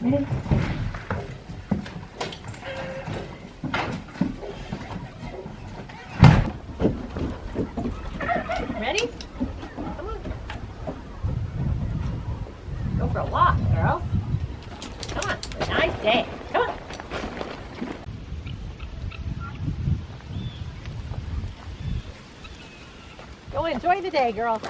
Ready? Ready? Come on. Go for a walk, girls. Come on. It's a nice day. Come on. Go enjoy the day, girls.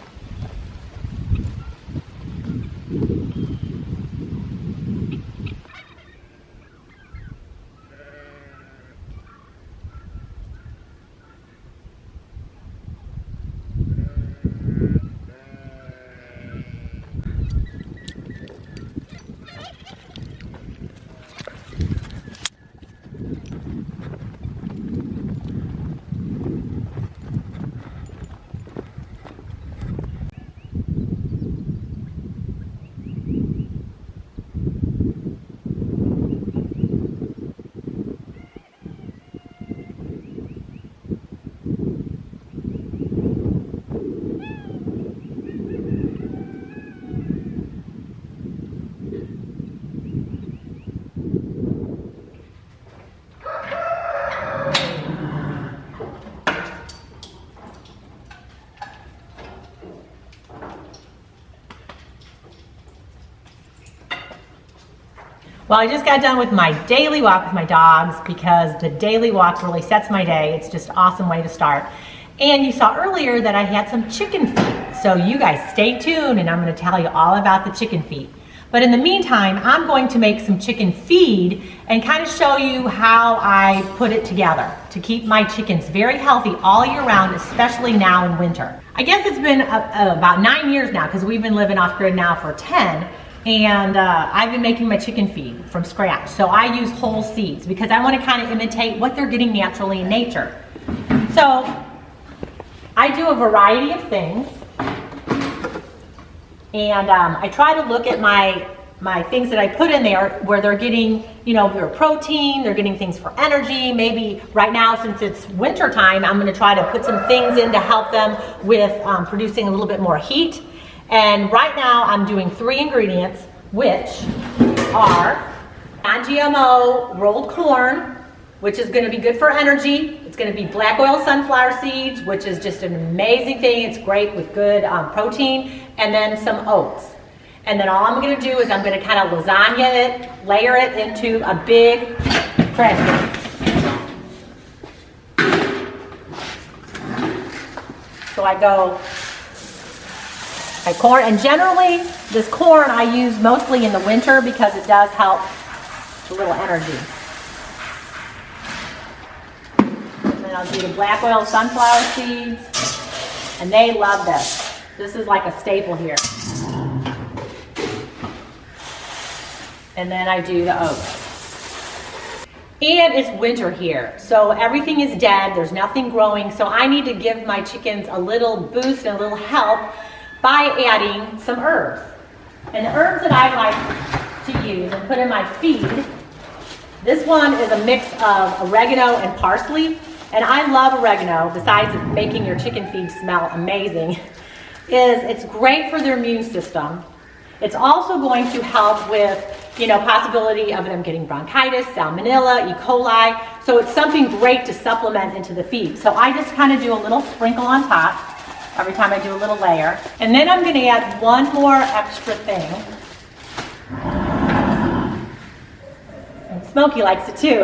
Well, I just got done with my daily walk with my dogs because the daily walk really sets my day. It's just an awesome way to start. And you saw earlier that I had some chicken feet. So you guys stay tuned and I'm going to tell you all about the chicken feet. But in the meantime, I'm going to make some chicken feed and kind of show you how I put it together to keep my chickens very healthy all year round, especially now in winter. I guess it's been about 9 years now because we've been living off grid now for 10. And I've been making my chicken feed from scratch. So I use whole seeds because I want to kind of imitate what they're getting naturally in nature. So I do a variety of things. And I try to look at my things that I put in there where they're getting, you know, their protein, they're getting things for energy. Maybe right now, since it's winter time, I'm going to try to put some things in to help them with producing a little bit more heat. And right now I'm doing 3 ingredients, which are non-GMO rolled corn, which is going to be good for energy. It's going to be black oil sunflower seeds, which is just an amazing thing. It's great with good protein, and then some oats. And then all I'm going to do is I'm going to kind of lasagna it, layer it into a big tray. So I go my corn, and generally this corn I use mostly in the winter because it does help a little energy. And then I'll do the black oil sunflower seeds, and they love this. This is like a staple here. And then I do the oats. And it's winter here, so everything is dead, there's nothing growing, so I need to give my chickens a little boost and a little help by adding some herbs. And the herbs that I like to use and put in my feed, this one is a mix of oregano and parsley. And I love oregano, besides making your chicken feed smell amazing, it's great for their immune system. It's also going to help with, you know, possibility of them getting bronchitis, salmonella, E. coli. So it's something great to supplement into the feed. So I just kind of do a little sprinkle on top every time I do a little layer. And then I'm going to add one more extra thing. And Smokey likes it too,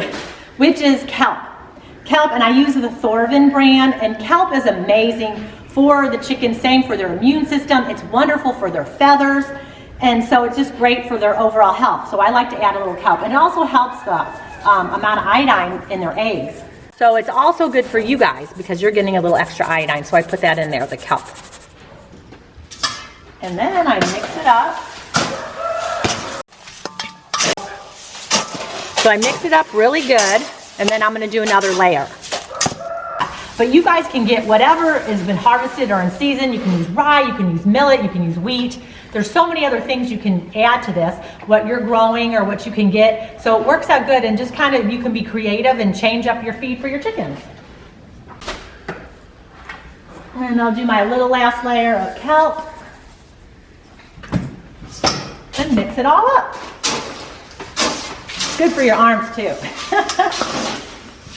which is kelp. Kelp, and I use the Thorvin brand, and kelp is amazing for the chickens, same for their immune system. It's wonderful for their feathers, and so it's just great for their overall health. So I like to add a little kelp, and it also helps the amount of iodine in their eggs. So it's also good for you guys because you're getting a little extra iodine. So I put that in there, the kelp. And then I mix it up. So I mix it up really good, and then I'm going to do another layer. But you guys can get whatever has been harvested or in season. You can use rye, you can use millet, you can use wheat. There's so many other things you can add to this, what you're growing or what you can get. So it works out good, and just kind of, you can be creative and change up your feed for your chickens. And I'll do my little last layer of kelp and mix it all up. good for your arms too.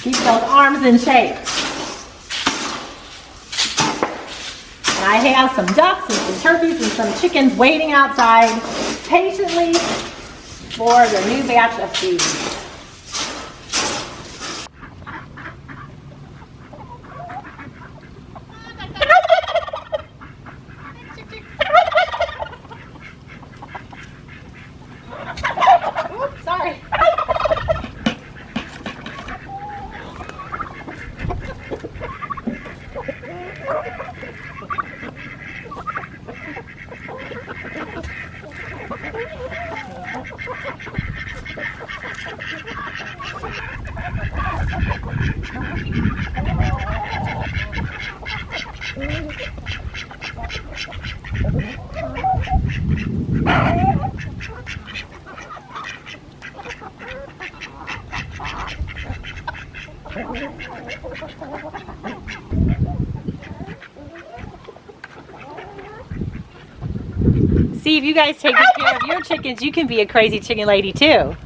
Keep those arms in shape. And I have some ducks and some turkeys and some chickens waiting outside patiently for their new batch of feed. Sorry. See, if you guys take good care of your chickens, you can be a crazy chicken lady too.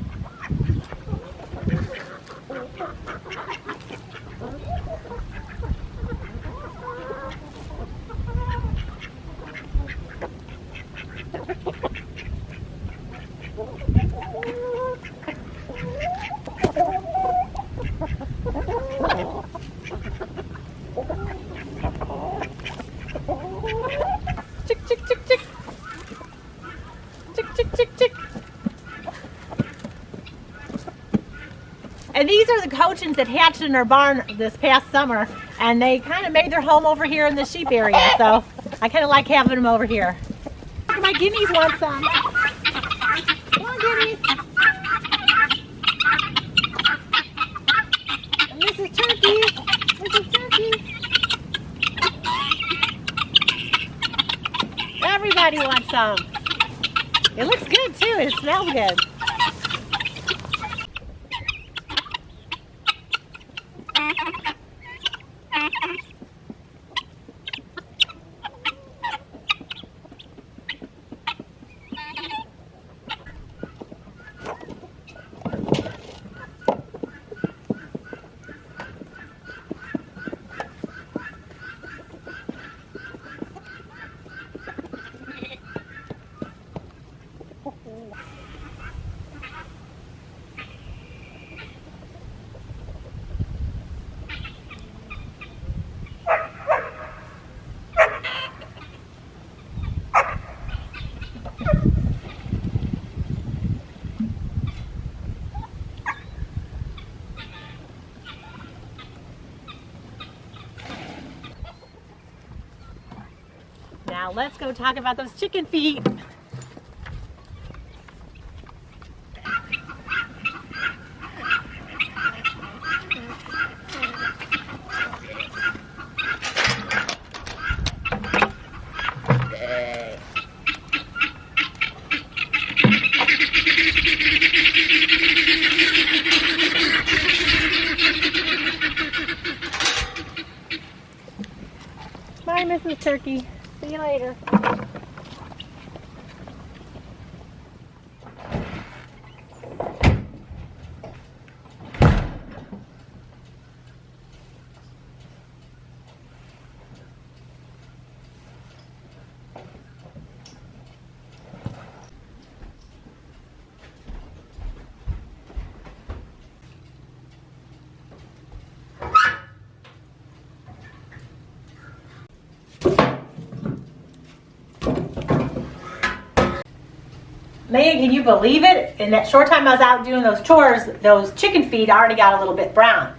Chick, chick, chick, chick. Chick, chick, chick, chick. And these are the cochins that hatched in our barn this past summer, and they kind of made their home over here in the sheep area, so I kind of like having them over here. My guineas want some. Come on, guineas. And this is turkey. This is turkey. Everybody wants some. It looks good too. It smells good. Now let's go talk about those chicken feet. Bye, Mrs. Turkey. See you later. Man, can you believe it? In that short time I was out doing those chores, those chicken feet already got a little bit brown.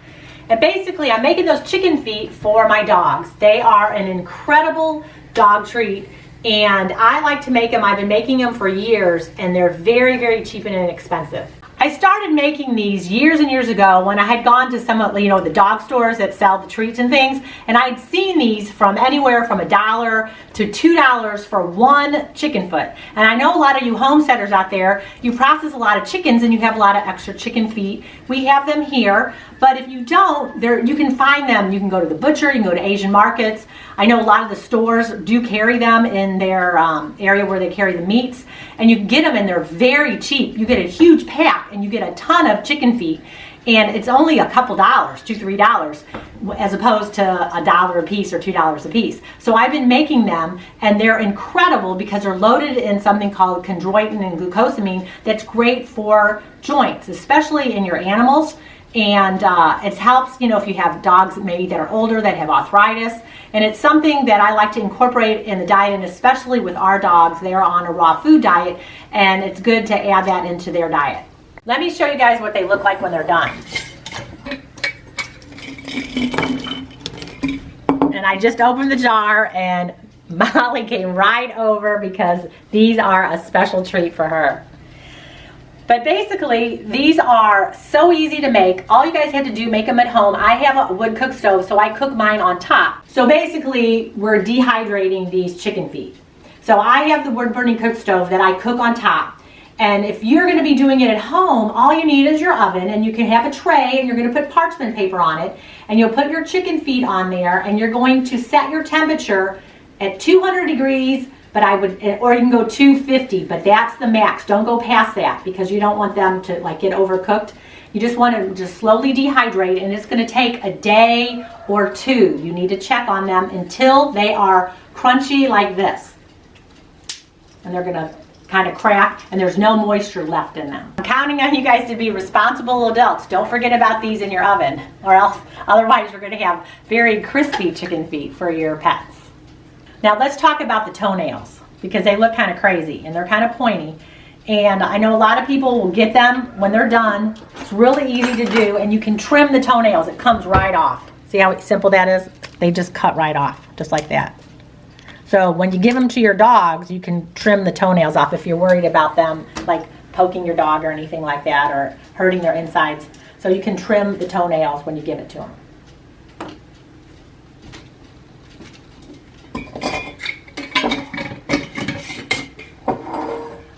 And basically, I'm making those chicken feet for my dogs. They are an incredible dog treat, and I like to make them. I've been making them for years, and they're very, very cheap and inexpensive. I started making these years and years ago when I had gone to some of, the dog stores that sell the treats and things, and I'd seen these from anywhere from $1 to $2 for one chicken foot. And I know a lot of you homesteaders out there, you process a lot of chickens and you have a lot of extra chicken feet. We have them here, but if you don't, you can find them. You can go to the butcher, you can go to Asian markets. I know a lot of the stores do carry them in their area where they carry the meats, and you can get them and they're very cheap. You get a huge pack pack and you get a ton of chicken feet, and it's only a couple dollars, $2, $3, as opposed to $1 a piece or $2 a piece. So I've been making them, and they're incredible because they're loaded in something called chondroitin and glucosamine that's great for joints, especially in your animals. And it helps, you know, if you have dogs maybe that are older that have arthritis. And it's something that I like to incorporate in the diet, and especially with our dogs, they're on a raw food diet, and it's good to add that into their diet. Let me show you guys what they look like when they're done. And I just opened the jar and Molly came right over because these are a special treat for her. But basically, these are so easy to make. All you guys have to do, make them at home. I have a wood cook stove, so I cook mine on top. So basically, we're dehydrating these chicken feet. So I have the wood burning cook stove that I cook on top. And if you're going to be doing it at home, all you need is your oven, and you can have a tray, and you're going to put parchment paper on it, and you'll put your chicken feet on there, and you're going to set your temperature at 200 degrees, but or you can go 250, but that's the max. Don't go past that because you don't want them to like get overcooked. You just want to just slowly dehydrate, and it's going to take a day or two. You need to check on them until they are crunchy like this. And they're going to kind of crack, and there's no moisture left in them. I'm counting on you guys to be responsible adults. Don't forget about these in your oven, or else otherwise you're going to have very crispy chicken feet for your pets. Now let's talk about the toenails, because they look kind of crazy and they're kind of pointy. And I know a lot of people will get them when they're done. It's really easy to do, and you can trim the toenails. It comes right off. See how simple that is? They just cut right off, just like that. So when you give them to your dogs, you can trim the toenails off if you're worried about them like poking your dog or anything like that, or hurting their insides. So you can trim the toenails when you give it to them.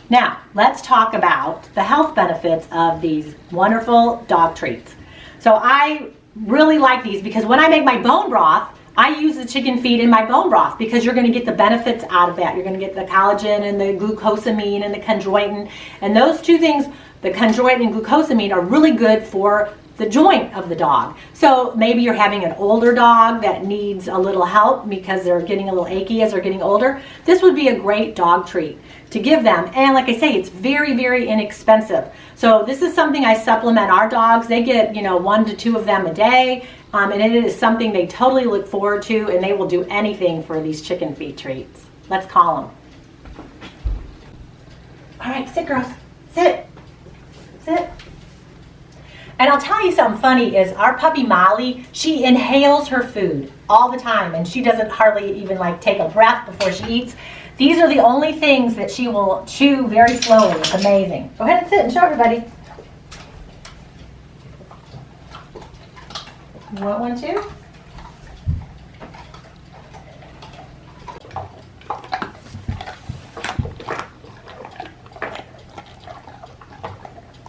Now, let's talk about the health benefits of these wonderful dog treats. So I really like these because when I make my bone broth, I use the chicken feet in my bone broth because you're going to get the benefits out of that. You're going to get the collagen and the glucosamine and the chondroitin. And those two things, the chondroitin and glucosamine, are really good for the joint of the dog. So maybe you're having an older dog that needs a little help because they're getting a little achy as they're getting older. This would be a great dog treat to give them. And like I say, it's very, very inexpensive. So this is something I supplement our dogs. They get, 1 to 2 of them a day. And it is something they totally look forward to, and they will do anything for these chicken feet treats. Let's call them. All right, sit, girls. Sit. Sit. And I'll tell you something funny is our puppy Molly, she inhales her food all the time, and she doesn't hardly even take a breath before she eats. These are the only things that she will chew very slowly. It's amazing. Go ahead and sit and show everybody. You want one too?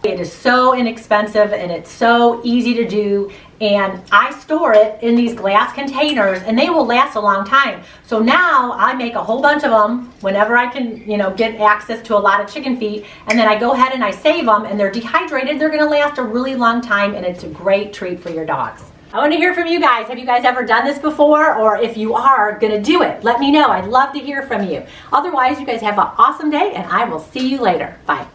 It is so inexpensive and it's so easy to do, and I store it in these glass containers and they will last a long time. So now I make a whole bunch of them whenever I can, get access to a lot of chicken feet, and then I go ahead and I save them, and they're dehydrated. They're going to last a really long time, and it's a great treat for your dogs. I want to hear from you guys. Have you guys ever done this before? Or if you are going to do it, let me know. I'd love to hear from you. Otherwise, you guys have an awesome day, and I will see you later. Bye.